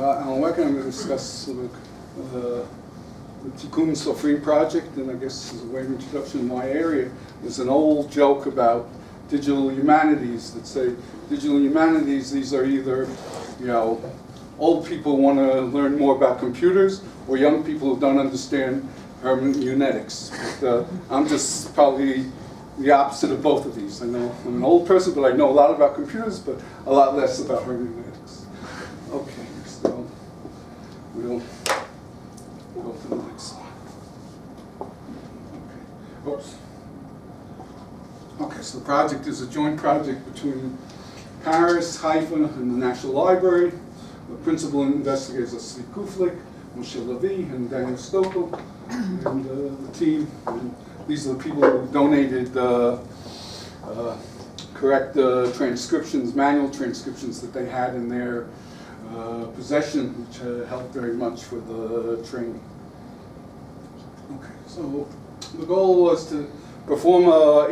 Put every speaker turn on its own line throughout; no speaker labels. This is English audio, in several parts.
I'm going to discuss sort of, the Tיקun Sofrim project, and I guess as a way of introduction in my area, there's an old joke about digital humanities that say digital humanities, these are either, old people want to learn more about computers or young people who don't understand hermeneutics. But I'm just probably the opposite of both of these. I know I'm an old person, but I know a lot about computers, but a lot less about hermeneutics. Okay, so we'll go to the next slide. Okay. Oops. Okay, so the project is a joint project between Paris, Haifa, and the National Library. The principal investigators are Tzvi Kuflik, Moshe Levi, and Daniel Stokel, and the team. And these are the people who donated correct transcriptions, manual transcriptions that they had in their possession, which helped very much with the training. Okay, so the goal was to perform a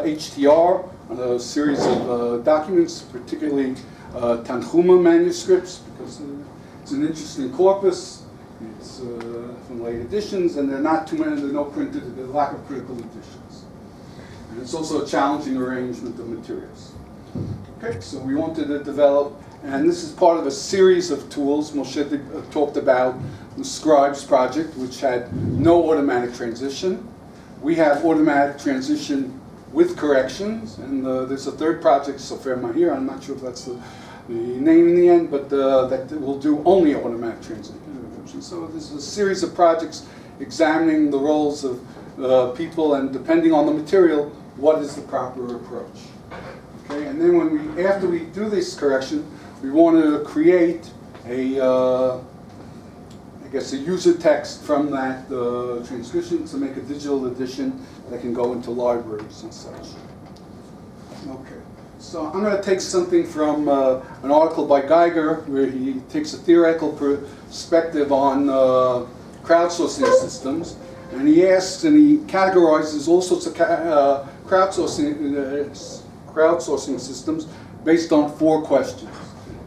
HTR on a series of documents, particularly Tanhuma manuscripts, because it's an interesting corpus. It's from late editions, and there are not too many, there are no printed, there's a lack of critical editions. And it's also a challenging arrangement of materials. Okay, so we wanted to develop, and this is part of a series of tools. Moshe talked about the Scribes project, which had no automatic transition. We have automatic transition with corrections, and there's a third project, Sofrim here. I'm not sure if that's the name in the end, but that will do only automatic transition. So there's a series of projects examining the roles of people, and depending on the material, what is the proper approach. Okay, and then after we do this correction, we want to create a user text from that transcription to make a digital edition that can go into libraries and such. Okay, so I'm going to take something from an article by Geiger where he takes a theoretical perspective on crowdsourcing systems, and he asks and he categorizes all sorts of crowdsourcing systems based on 4 questions.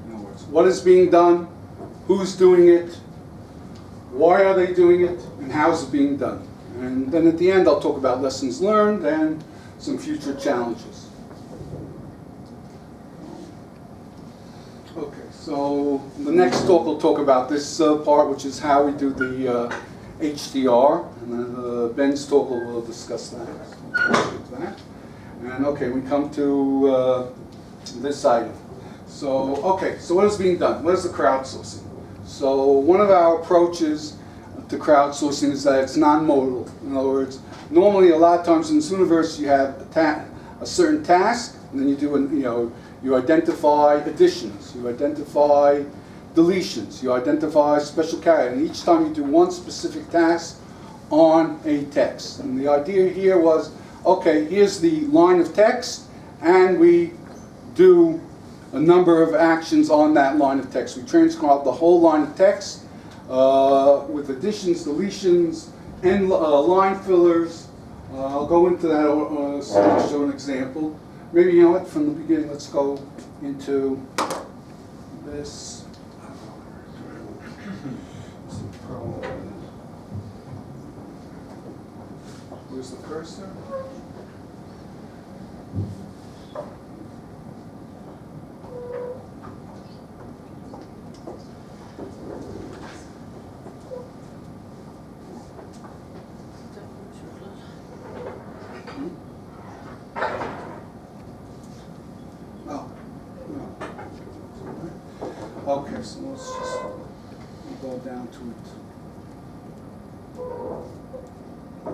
In other words, what is being done, who's doing it, why are they doing it, and how is it being done? And then at the end, I'll talk about lessons learned and some future challenges. Okay, so the next talk will talk about this part, which is how we do the HDR, and then Ben's talk will discuss that. And okay, we come to this item. So, okay, so what is being done? What is the crowdsourcing? So one of our approaches to crowdsourcing is that it's non-modal. In other words, normally a lot of times in this universe you have a certain task, and then you do you identify additions, you identify deletions, you identify special character, and each time you do one specific task on a text. And the idea here was, okay, here's the line of text, and we do a number of actions on that line of text. We transcribe the whole line of text with additions, deletions, and line fillers. I'll go into that to show an example. Maybe, from the beginning, let's go into this. Where's the cursor? Okay, so let's just go down to it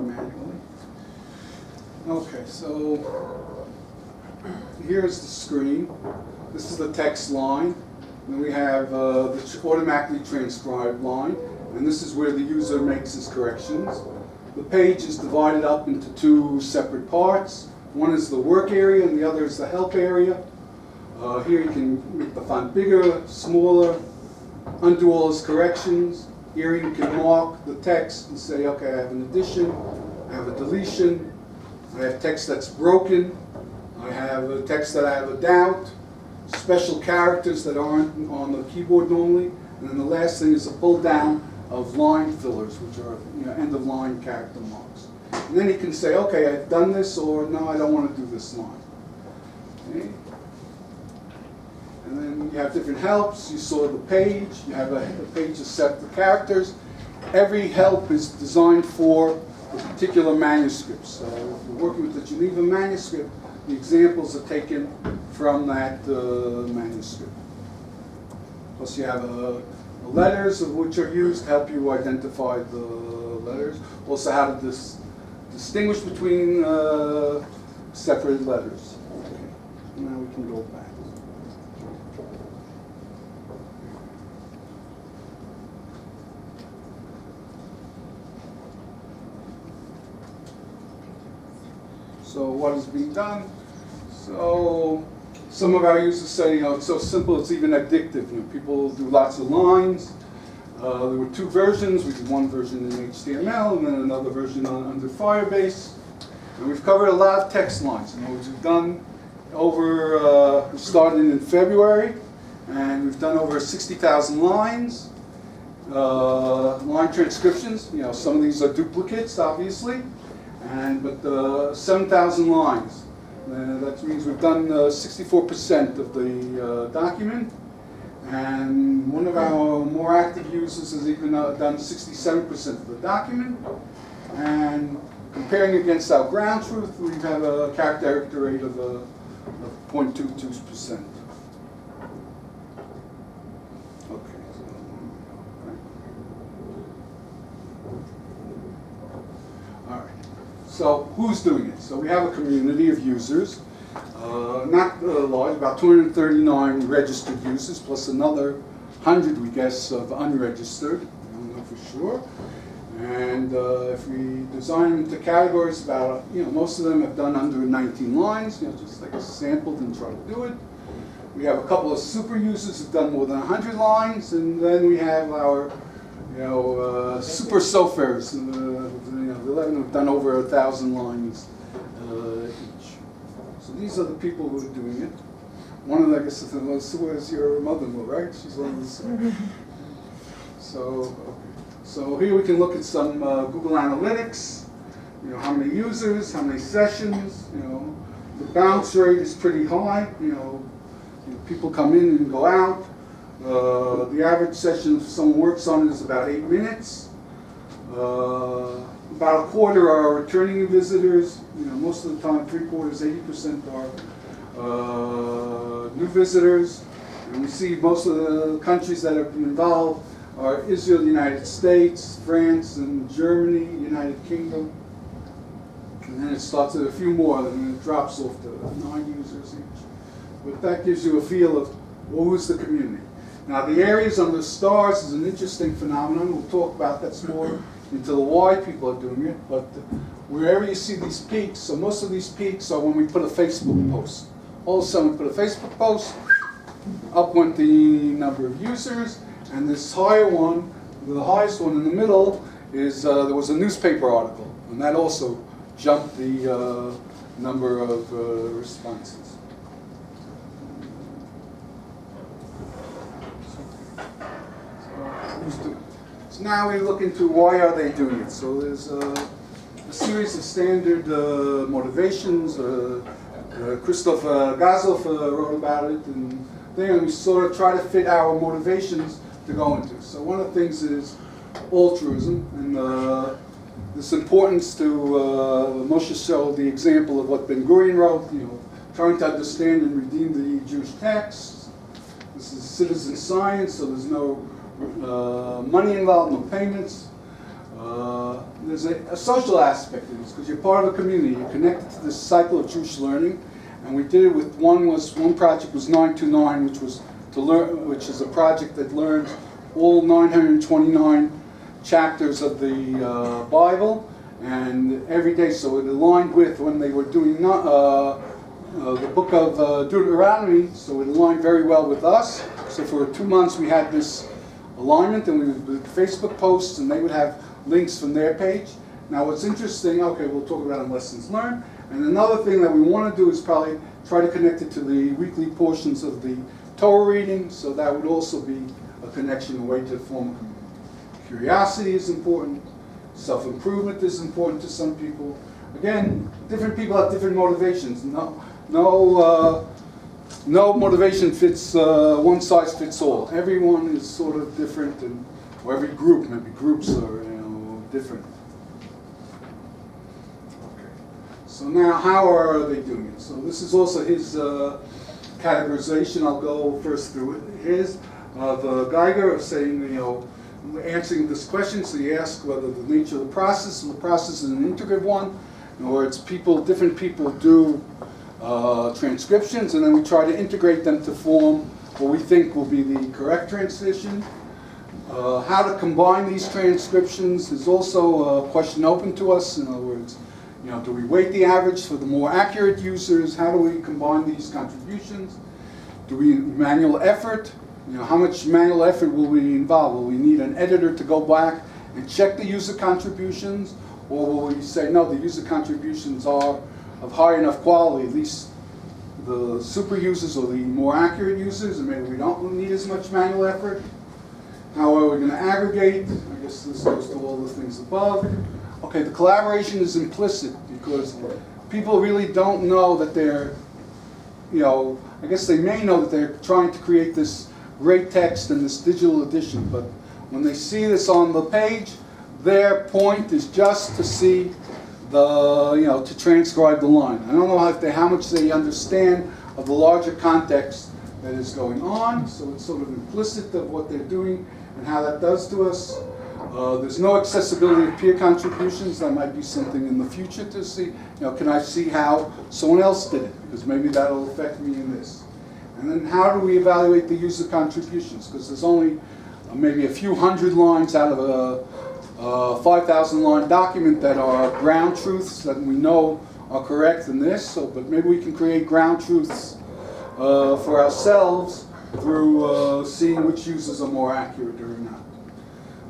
manually. Okay, so here's the screen. This is the text line. Then we have the automatically transcribed line, and this is where the user makes his corrections. The page is divided up into 2 separate parts. One is the work area, and the other is the help area. Here you can make the font bigger, smaller, undo all his corrections. Here you can mark the text and say, okay, I have an addition, I have a deletion, I have text that's broken, I have a text that I have a doubt, special characters that aren't on the keyboard normally, And then the last thing is a pull down of line fillers, which are end of line character marks. And then you can say, okay, I've done this, or no, I don't want to do this line. Okay. And then you have different helps. You saw the page. You have a page of set the characters. Every help is designed for a particular manuscript. So if you're working with the Geneva manuscript, the examples are taken from that manuscript. Plus you have the letters of which are used to help you identify the letters. Also how to distinguish between separate letters. Okay. Now we can go back. So what is being done? So some of our users say, it's so simple it's even addictive. People do lots of lines. There were two versions. We did one version in HTML and then another version under Firebase. And we've covered a lot of text lines. We've done over, we started in February, and we've done over 60,000 lines. Line transcriptions, some of these are duplicates, obviously. But 7,000 lines. That means we've done 64% of the document. And one of our more active users has even done 67% of the document. And comparing against our ground truth, we have a character rate of 0.22%. So who's doing it? So we have a community of users, not large, about 239 registered users, plus another 100, we guess, of unregistered. We don't know for sure. And if we design them into categories, about most of them have done under 19 lines, just like sampled and tried to do it. We have a couple of super users who've done more than 100 lines, and then we have our super sofers, the 11 have done over 1,000 lines each. So these are the people who are doing it. One of them, I guess, is your mother-in-law, right? She's one of the. So here we can look at some Google Analytics. How many users, how many sessions. The bounce rate is pretty high. People come in and go out. The average session if someone works on it is about 8 minutes. About a quarter are returning visitors. Most of the time, 3/4, 80% are new visitors. And we see most of the countries that have been involved are Israel, the United States, France, and Germany, United Kingdom. And then it starts at a few more, and then it drops off to 9 users each. But that gives you a feel of who's the community. Now the areas under the stars is an interesting phenomenon. We'll talk about that's more into the why people are doing it. But wherever you see these peaks, so most of these peaks are when we put a Facebook post. All of a sudden we put a Facebook post, up went the number of users, and this higher one, the highest one in the middle, is there was a newspaper article, and that also jumped the number of responses. So now we look into why are they doing it. So there's a series of standard motivations. Christoph Gazov wrote about it, and then we sort of try to fit our motivations to go into. So one of the things is altruism, and this importance to Moshe showed the example of what Ben Gurion wrote, trying to understand and redeem the Jewish texts. This is citizen science, so there's no money involved, no payments. There's a social aspect of this because you're part of a community. You're connected to this cycle of Jewish learning, and we did it with one project was 929, which is a project that learns all 929 chapters of the Bible, and every day. So it aligned with when they were doing the book of Deuteronomy. So it aligned very well with us. So for 2 months we had this alignment, and we would do Facebook posts, and they would have links from their page. Now what's interesting, okay, we'll talk about in lessons learned, and another thing that we want to do is probably try to connect it to the weekly portions of the Torah reading, so that would also be a connection, a way to form curiosity is important. Self-improvement is important to some people. Again, different people have different motivations. No motivation fits, one size fits all. Everyone is sort of different, or every group, maybe groups are different. Okay. So now, how are they doing it? So this is also his categorization. I'll go first through his. The Geiger saying, answering this question. So you ask whether the nature of the process, and the process is an integrative one. In other words, different people do transcriptions, and then we try to integrate them to form what we think will be the correct translation. How to combine these transcriptions is also a question open to us. In other words, do we weight the average for the more accurate users? How do we combine these contributions? Do we manual effort? How much manual effort will we involve? Will we need an editor to go back and check the user contributions? Or will we say, no, the user contributions are of high enough quality, at least the super users or the more accurate users, and maybe we don't need as much manual effort? How are we going to aggregate? I guess this goes to all the things above. Okay, the collaboration is implicit because people really don't know that they're, I guess they may know that they're trying to create this great text in this digital edition, but when they see this on the page, their point is just to see the, to transcribe the line. I don't know how much they understand of the larger context that is going on, so it's sort of implicit of what they're doing and how that does to us. There's no accessibility of peer contributions. That might be something in the future to see. Can I see how someone else did it? Because maybe that'll affect me in this. And then how do we evaluate the user contributions? Because there's only maybe a few hundred lines out of a 5,000 line document that are ground truths that we know are correct in this. So, but maybe we can create ground truths for ourselves through seeing which users are more accurate or not.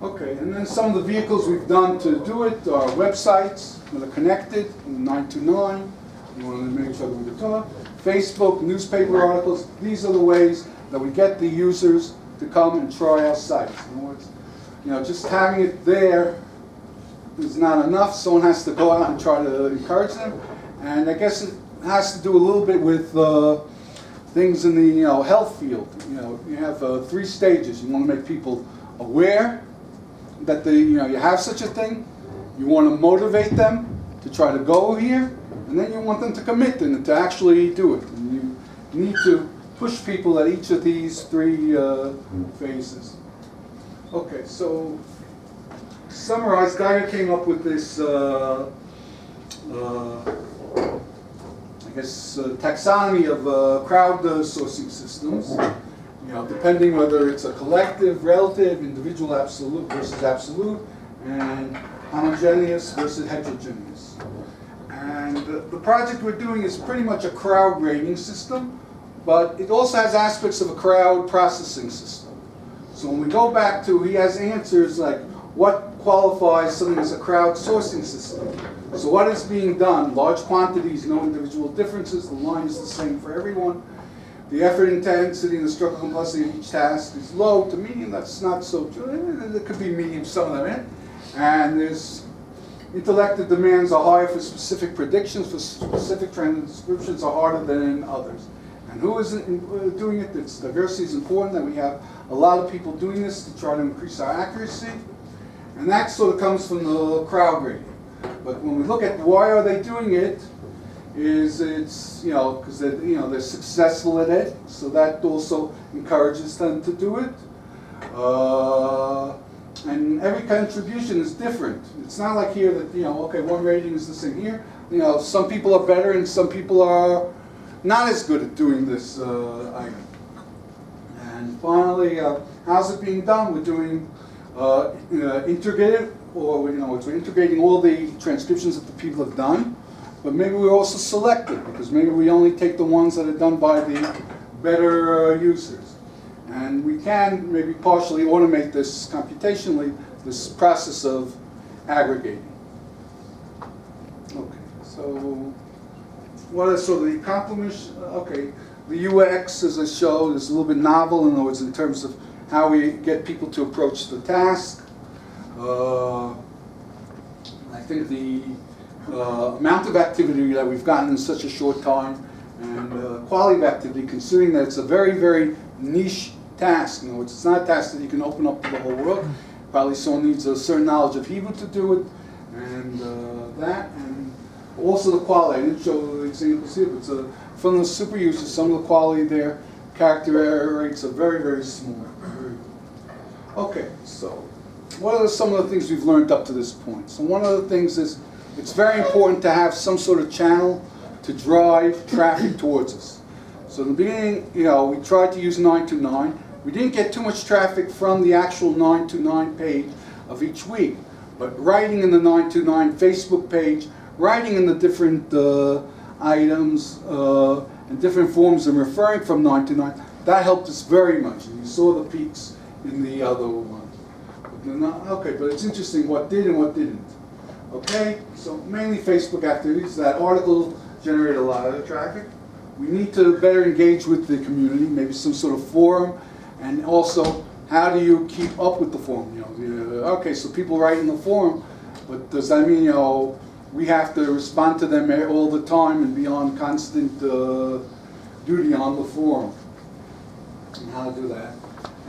Okay, and then some of the vehicles we've done to do it are websites that are connected, 929. You want to make sure that we can talk. Facebook, newspaper articles. These are the ways that we get the users to come and try our sites. In other words, just having it there is not enough. Someone has to go out and try to encourage them. And I guess it has to do a little bit with things in the health field. You have 3 stages. You want to make people aware that you have such a thing. You want to motivate them to try to go here, and then you want them to commit and to actually do it. And you need to push people at each of these 3 phases. Okay, so to summarize, Geiger came up with this, taxonomy of crowdsourcing systems. Depending whether it's a collective, relative, individual, absolute versus absolute, and homogeneous versus heterogeneous. And the project we're doing is pretty much a crowd rating system, but it also has aspects of a crowd processing system. So when we go back to, he has answers like what qualifies something as a crowdsourcing system. So what is being done? Large quantities, no individual differences, the line is the same for everyone. The effort intensity and the structural complexity of each task is low to medium. That's not so true. It could be medium, some of them. And there's intellective demands are higher for specific predictions, for specific transcriptions are harder than in others. And who is doing it? It's diversity is important, that we have a lot of people doing this to try to increase our accuracy. And that sort of comes from the crowd rating. But when we look at why are they doing it, it's because they're successful at it, so that also encourages them to do it. And every contribution is different. It's not like here that okay, one rating is the same. Here, some people are better and some people are not as good at doing this item. And finally, how's it being done? We're doing integrative, or we're integrating all the transcriptions that the people have done. But maybe we're also selective, because maybe we only take the ones that are done by the better users. And we can maybe partially automate this computationally, this process of aggregating. Okay, so what are sort of the accomplishments? Okay, the UX, as I showed, is a little bit novel, in other words, in terms of how we get people to approach the task. I think the amount of activity that we've gotten in such a short time and quality of activity, considering that it's a very, very niche task. You know, it's not a task that you can open up to the whole world. Probably someone needs a certain knowledge of Hebrew to do it, and and also the quality. I didn't show the examples here, but from the super users, some of the quality there, character error rates are very, very small. Okay, so what are some of the things we've learned up to this point? So one of the things is it's very important to have some sort of channel to drive traffic towards us. So in the beginning, you know, we tried to use 929. We didn't get too much traffic from the actual 929 page of each week, but writing in the 929 Facebook page, writing in the different items and different forms and referring from 929, that helped us very much. And you saw the peaks in the other one. Okay, but it's interesting what did and what didn't. Okay, so mainly Facebook activities. That article generated a lot of traffic. We need to better engage with the community, maybe some sort of forum, and also how do you keep up with the forum? You know, okay, so people write in the forum, but does that mean, you know, we have to respond to them all the time and be on constant duty on the forum? And how to do that?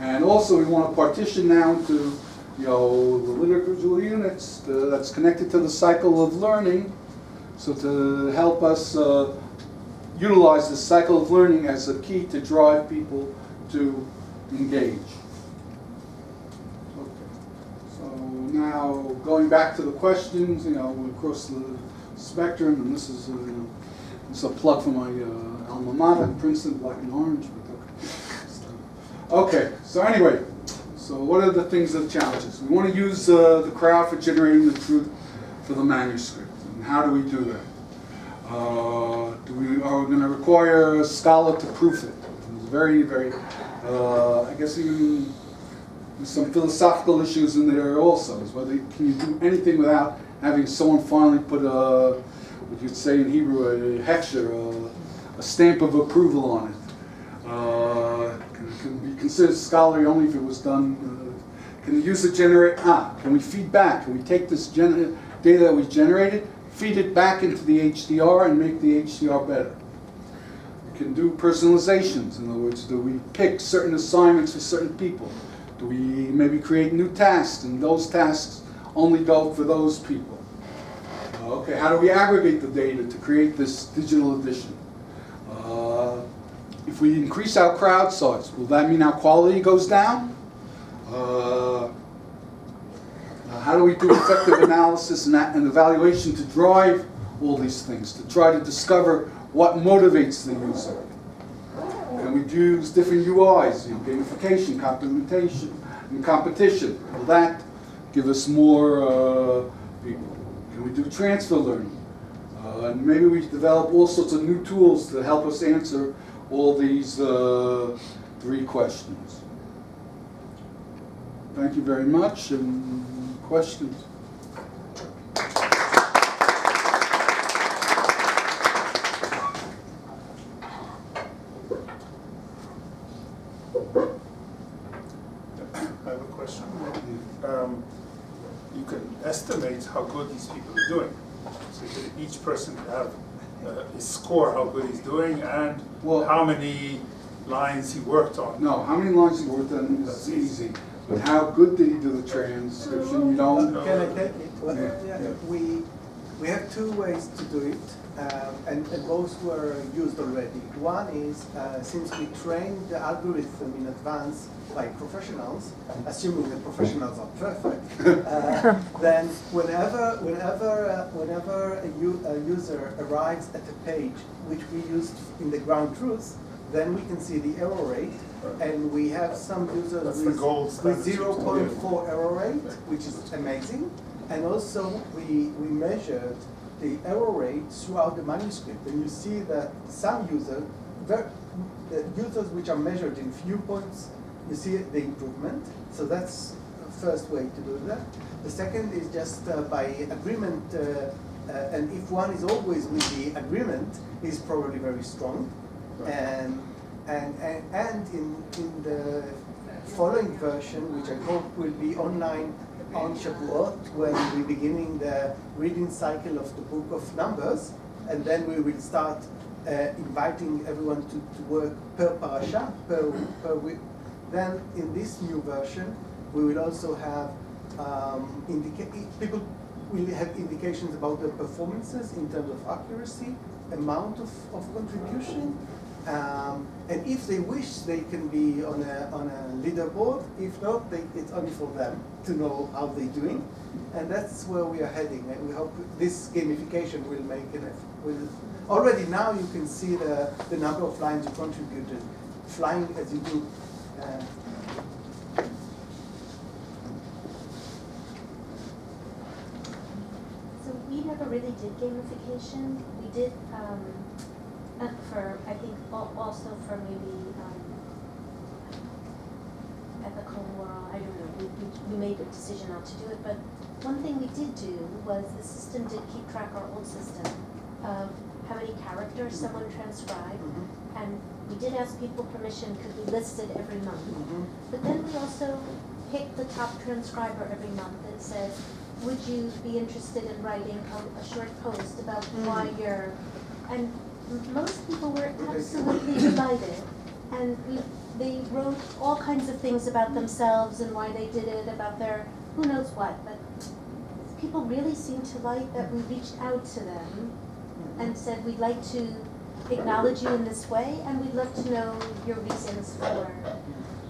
And also, we want to partition now to, you know, the literature units that's connected to the cycle of learning, so to help us utilize the cycle of learning as a key to drive people to engage. Okay, so now going back to the questions, you know, across the spectrum, and this is a plug for my alma mater, Princeton, black and orange. But okay, so anyway. So what are the things, the challenges? We want to use the crowd for generating the truth for the manuscript. And how do we do that? Are we going to require a scholar to proof it? It's very, very, I guess even there's some philosophical issues in there also. Is whether can you do anything without having someone finally put what you'd say in Hebrew, a hechsher, a stamp of approval on it. Can be considered scholarly only if it was done. Can we use the generate? Can we feed back? Can we take this data that we generated, feed it back into the HDR and make the HDR better? We can do personalizations. In other words, do we pick certain assignments for certain people? Do we maybe create new tasks, and those tasks only go for those people? Okay, how do we aggregate the data to create this digital edition? If we increase our crowd size, will that mean our quality goes down? How do we do effective analysis and evaluation to drive all these things, to try to discover what motivates the user? Can we use different UIs, you know, gamification, complementation, and competition? Will that give us more people? Can we do transfer learning? And maybe we develop all sorts of new tools to help us answer all these 3 questions. Thank you very much. And questions?
I have a question. You can estimate how good these people are doing. So each person can have a score how good he's doing and how many lines he worked on.
No, how many lines he worked on is easy. But how good did he do the transcription? You don't.
Can I take it? Well, yeah. We have 2 ways to do it, and both were used already. One is since we trained the algorithm in advance by professionals, assuming the professionals are perfect, then whenever a user arrives at a page which we used in the ground truth, then we can see the error rate, and we have some users with 0.4 error rate, which is amazing. And also we measured the error rate throughout the manuscript, and you see that some users, the users which are measured in few points, you see the improvement. So that's the first way to do that. The second is just by agreement, and if one is always with the agreement, is probably very strong. And in the following version, which I hope will be online on Shavuot, when we're beginning the reading cycle of the book of Numbers, and then we will start inviting everyone to work per parasha, per week. Then in this new version, we will also have people will have indications about their performances in terms of accuracy, amount of contribution, and if they wish, they can be on a leaderboard. If not, it's only for them to know how they're doing, and that's where we are heading. And we hope this gamification will make an effort. Already now you can see the number of lines you contributed, flying as you do.
So we never really did gamification. We did for, I think, also for maybe ethical, moral, I don't know, we made a decision not to do it, but one thing we did do was the system did keep track, our old system, of how many characters someone transcribed, and we did ask people permission, could we list it every month, but then we also picked the top transcriber every month that says, would you be interested in writing a short post about why you're, and most people were absolutely delighted, and they wrote all kinds of things about themselves and why they did it, about their who knows what, but people really seemed to like that we reached out to them and said, we'd like to acknowledge you in this way, and we'd love to know your reasons for.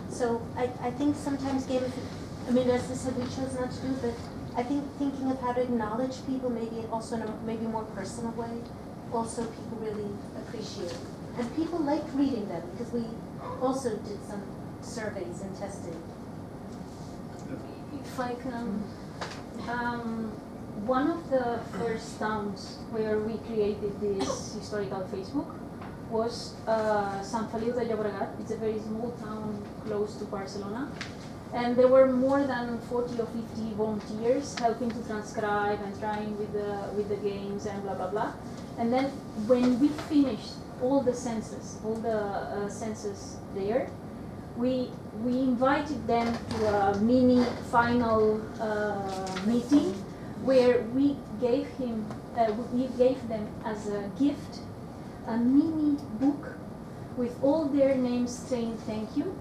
So I think sometimes I mean, as I said, we chose not to do it, but I think thinking of how to acknowledge people, maybe also in a maybe more personal way, also people really appreciate. And people liked reading them because we also did some surveys and testing.
If I can, one of the first towns where we created this historical Facebook was Sant Feliu de Llobregat. It's a very small town close to Barcelona. And there were more than 40 or 50 volunteers helping to transcribe and trying with the games and blah, blah, blah. And then when we finished all the census there, we invited them to a mini final meeting where we gave them as a gift a mini book with all their names saying thank you.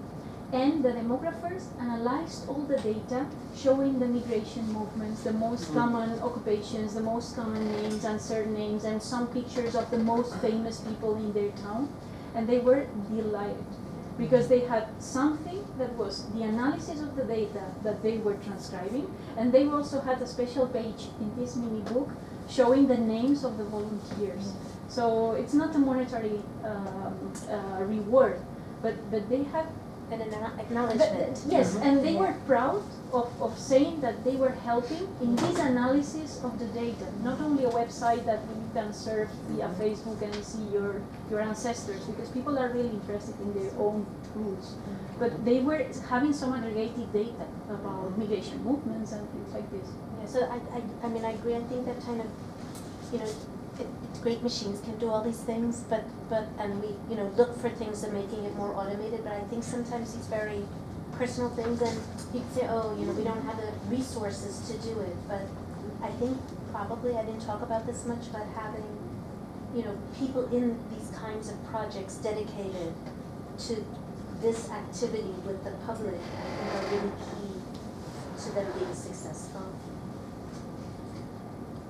And the demographers analyzed all the data showing the migration movements, the most common occupations, the most common names and surnames, and some pictures of the most famous people in their town. And they were delighted because they had something that was the analysis of the data that they were transcribing, and they also had a special page in this mini book showing the names of the volunteers. So it's not a monetary reward, but they have
an acknowledgement.
Yes, and they were proud of saying that they were helping in this analysis of the data, not only a website that you can surf via Facebook and see your ancestors, because people are really interested in their own roots, but they were having some aggregated data about migration movements and things like this.
Yeah, so I mean, I agree. I think that kind of, it's great, machines can do all these things, but and we look for things and making it more automated. But I think sometimes these very personal things, and people say, oh, we don't have the resources to do it. But I think probably I didn't talk about this much, but having people in these kinds of projects dedicated to this activity with the public, I think are really key to them being successful.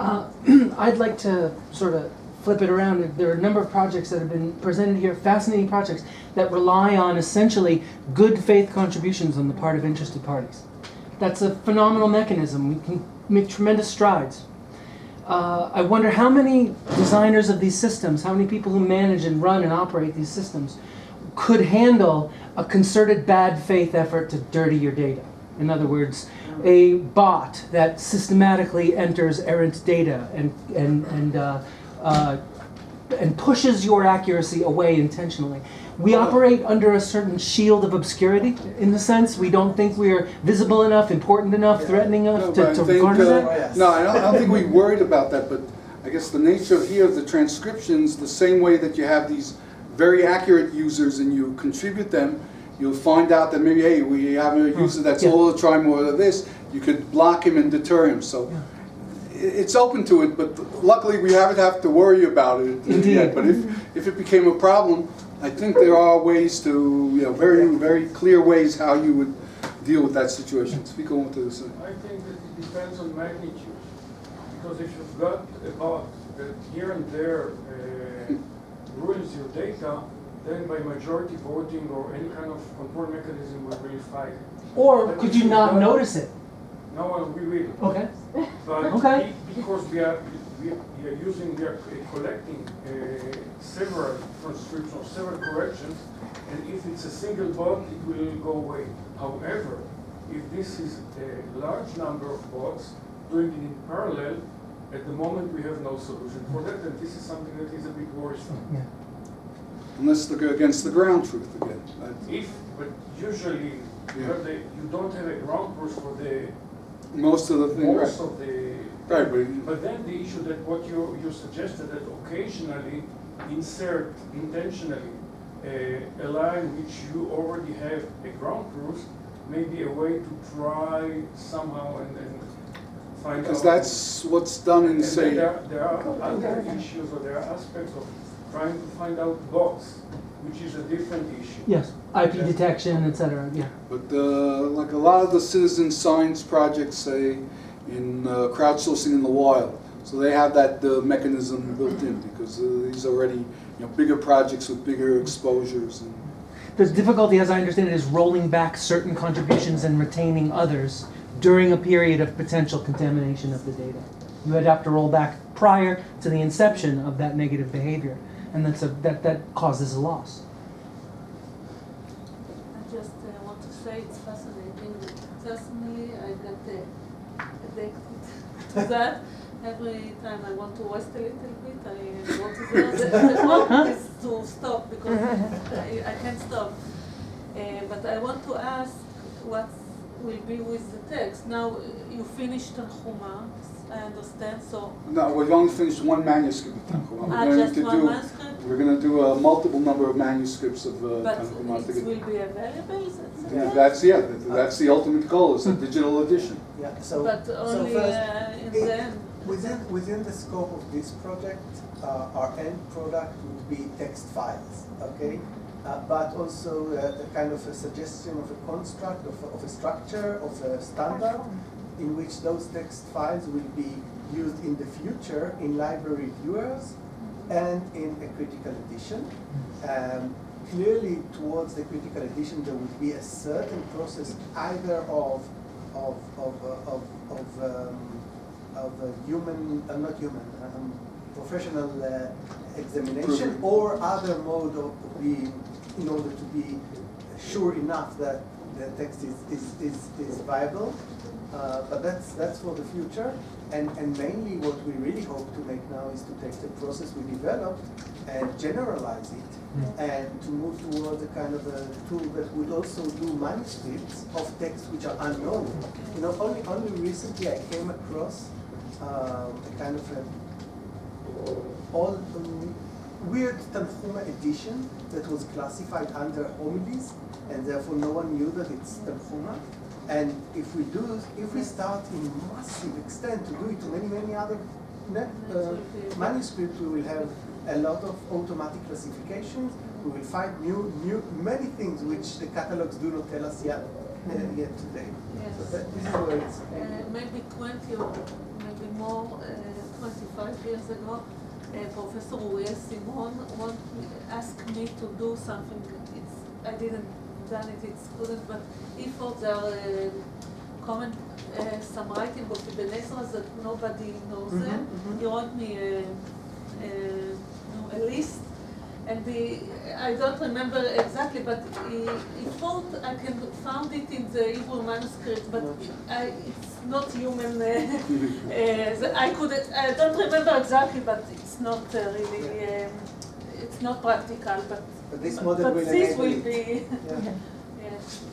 I'd like to sort of flip it around. There are a number of projects that have been presented here, fascinating projects that rely on essentially good faith contributions on the part of interested parties. That's a phenomenal mechanism. We can make tremendous strides. I wonder how many designers of these systems, how many people who manage and run and operate these systems could handle a concerted bad faith effort to dirty your data. In other words, a bot that systematically enters errant data and pushes your accuracy away intentionally. We operate under a certain shield of obscurity, in the sense we don't think we're visible enough, important enough, threatening enough to garner that.
No, I don't think we worried about that, but I guess the nature here of the transcriptions, the same way that you have these very accurate users and you contribute them, you'll find out that maybe, hey, we have a user that's all trying more of this, you could block him and deter him. So it's open to it, but luckily we haven't have to worry about it yet. But if it became a problem, I think there are ways to, very, very clear ways how you would deal with that situation. Speak on to this.
I think that it depends on magnitude. Because if you've got a bot that here and there ruins your data, then by majority voting or any kind of control mechanism will really fight.
Or could you not notice it?
No, we will.
Okay.
But because we are collecting several transcriptions, several corrections, and if it's a single bot, it will go away. However, if this is a large number of bots doing it in parallel, at the moment we have no solution for that, and this is something that is a bit worrisome.
Yeah.
Unless they're against the ground truth again.
But usually you don't have a ground truth for the
most of the thing,
most of the.
Right,
but then the issue that what you suggested that occasionally insert intentionally a line which you already have a ground truth may be a way to try somehow and find out.
Because that's what's done in, say...
There are other issues or there are aspects of trying to find out bots, which is a different issue.
Yes, IP detection, etc. Yeah.
But like a lot of the citizen science projects, say, in crowdsourcing in the wild, so they have that mechanism built in because these are already bigger projects with bigger exposures. And
the difficulty, as I understand it, is rolling back certain contributions and retaining others during a period of potential contamination of the data. You would have to roll back prior to the inception of that negative behavior, and that causes a loss.
I just want to say it's fascinating. Personally, I got addicted to that. Every time I want to waste a little bit, I go to the problem is to stop because I can't stop. But I want to ask what will be with the text. Now you finished Tanchuma, I understand. So
no, we've only finished one manuscript of Tanchuma.
Just one manuscript?
We're going to do a multiple number of manuscripts of Tanchuma.
But it will be available?
That's the ultimate goal, is a digital edition.
Yeah, so,
but only in the end.
Within the scope of this project, our end product would be text files, okay? But also a kind of a suggestion of a construct, of a structure, of a standard, in which those text files will be used in the future in library viewers and in a critical edition. Clearly, towards the critical edition, there would be a certain process either of professional examination or other mode of being, in order to be sure enough that the text is viable. But that's for the future. And mainly what we really hope to make now is to take the process we developed and generalize it and to move towards a kind of a tool that would also do manuscripts of texts which are unknown. Only recently I came across a kind of a weird Tanchuma edition that was classified under homilies, and therefore no one knew that it's Tanchuma. And if we start in massive extent to do it to many other manuscripts, we will have a lot of automatic classifications. We will find many things which the catalogs do not tell us yet today.
Yes.
So this is where it's
maybe 20 or maybe more, 25 years ago, Professor Uriel Simon asked me to do something. I didn't done it, it's couldn't, but he thought there are common some writing of Ibn Ezra that nobody knows them. He wrote me a list, and I don't remember exactly, but he thought I can found it in the Hebrew manuscript, but it's not human. I don't remember exactly, but it's not really. It's not practical, but
this model will
this will
enable
be.
it. Yeah.
Yes.